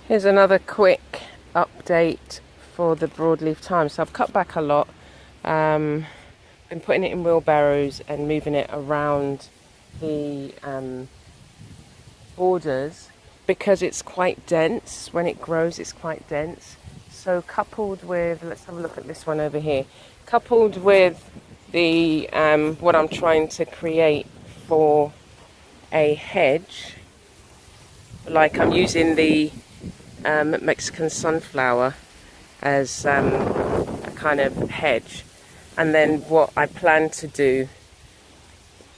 Here's another quick update for the broadleaf thyme. So I've cut back a lot. Been putting it in wheelbarrows and moving it around the borders because it's quite dense. When it grows, it's quite dense. So coupled with, let's have a look at this one over here. Coupled with the what I'm trying to create for a hedge, like I'm using the Mexican sunflower as a kind of hedge, and then what I plan to do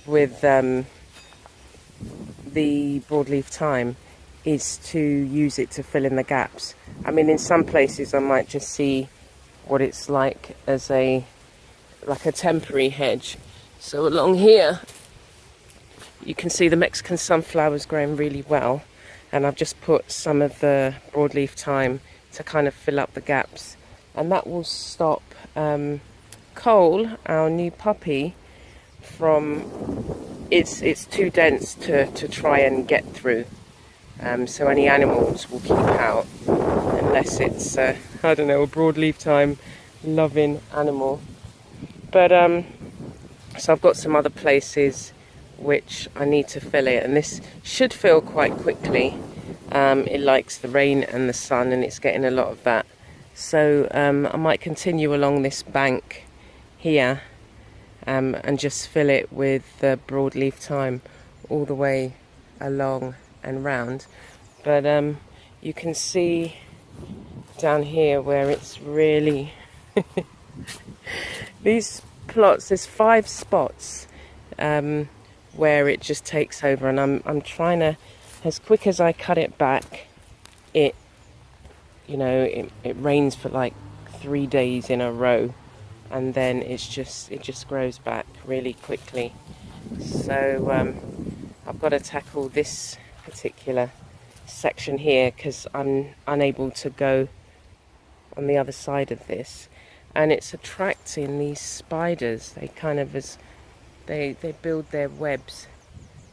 with the broadleaf thyme is to use it to fill in the gaps. I mean, in some places I might just see what it's like as a temporary hedge. So along here you can see the Mexican sunflowers growing really well, and I've just put some of the broadleaf thyme to kind of fill up the gaps, and that will stop Cole, our new puppy, from it's too dense to try and get through, so any animals will keep out unless it's I don't know, a broadleaf thyme loving animal. But so I've got some other places which I need to fill it, and this should fill quite quickly. It likes the rain and the sun, and it's getting a lot of that. So I might continue along this bank here and just fill it with the broadleaf thyme all the way along and round. But you can see down here where it's really these plots, there's 5 spots where it just takes over, and I'm trying to, as quick as I cut it back, it rains for like 3 days in a row, and then it just grows back really quickly. So I've got to tackle this particular section here because I'm unable to go on the other side of this, and it's attracting these spiders. They kind of, as they build their webs,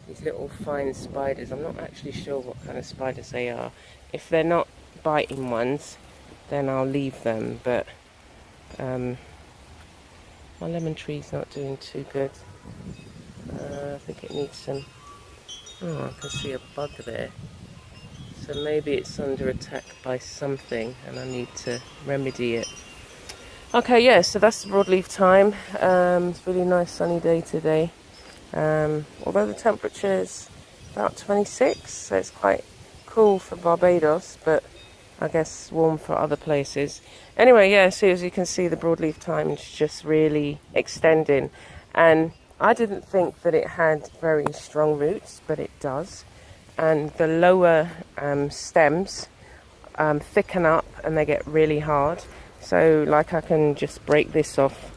these little fine spiders. I'm not actually sure what kind of spiders they are. If they're not biting ones, then I'll leave them, but my lemon tree's not doing too good. I think it needs some, I can see a bug there, so maybe it's under attack by something and I need to remedy it. Okay, yeah, so that's the broadleaf thyme. It's a really nice sunny day today. Although the temperature is about 26, so it's quite cool for Barbados, but I guess warm for other places. Anyway, yeah, so as you can see, the broadleaf thyme is just really extending, and I didn't think that it had very strong roots, but it does. And the lower stems thicken up and they get really hard. So like I can just break this off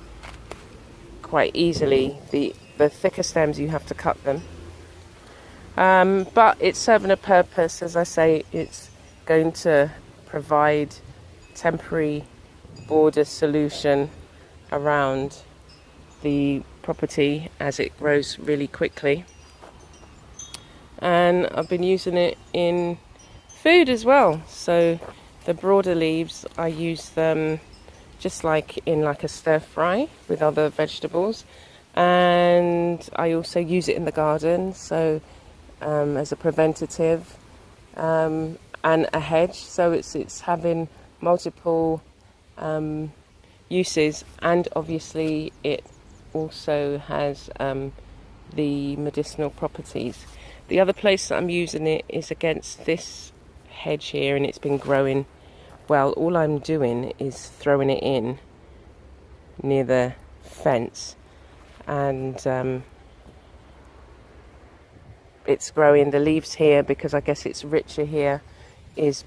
quite easily. The thicker stems, you have to cut them. But it's serving a purpose. As I say, it's going to provide temporary border solution around the property as it grows really quickly. And I've been using it in food as well. So the broader leaves, I use them just like in like a stir fry with other vegetables, and I also use it in the garden, so as a preventative and a hedge. So it's having multiple uses, and obviously it also has the medicinal properties. The other place that I'm using it is against this hedge here, and it's been growing well. All I'm doing is throwing it in near the fence, and it's growing. The leaves here, because I guess it's richer here, is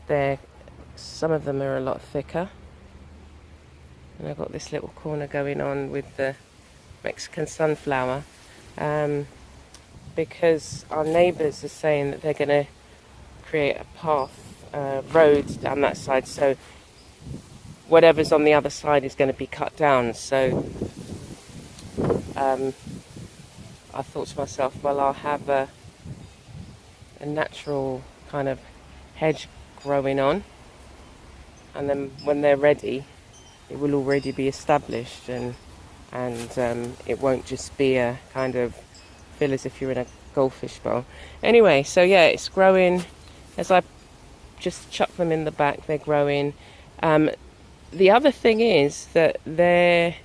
there. Some of them are a lot thicker, and I've got this little corner going on with the Mexican sunflower, because our neighbours are saying that they're going to create a path, road down that side, so whatever's on the other side is going to be cut down. So I thought to myself, well, I'll have a natural kind of hedge growing on, and then when they're ready, it will already be established, and it won't just be a kind of feel as if you're in a goldfish bowl. Anyway, so yeah, it's growing. As I just chuck them in the back, they're growing. The other thing is that their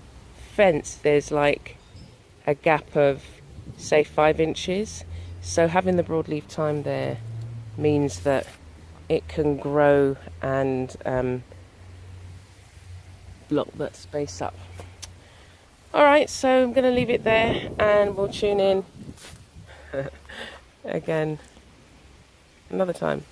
fence, there's like a gap of, say, 5 inches. So having the broadleaf thyme there means that it can grow and block that space up. Alright, so I'm going to leave it there and we'll tune in again another time.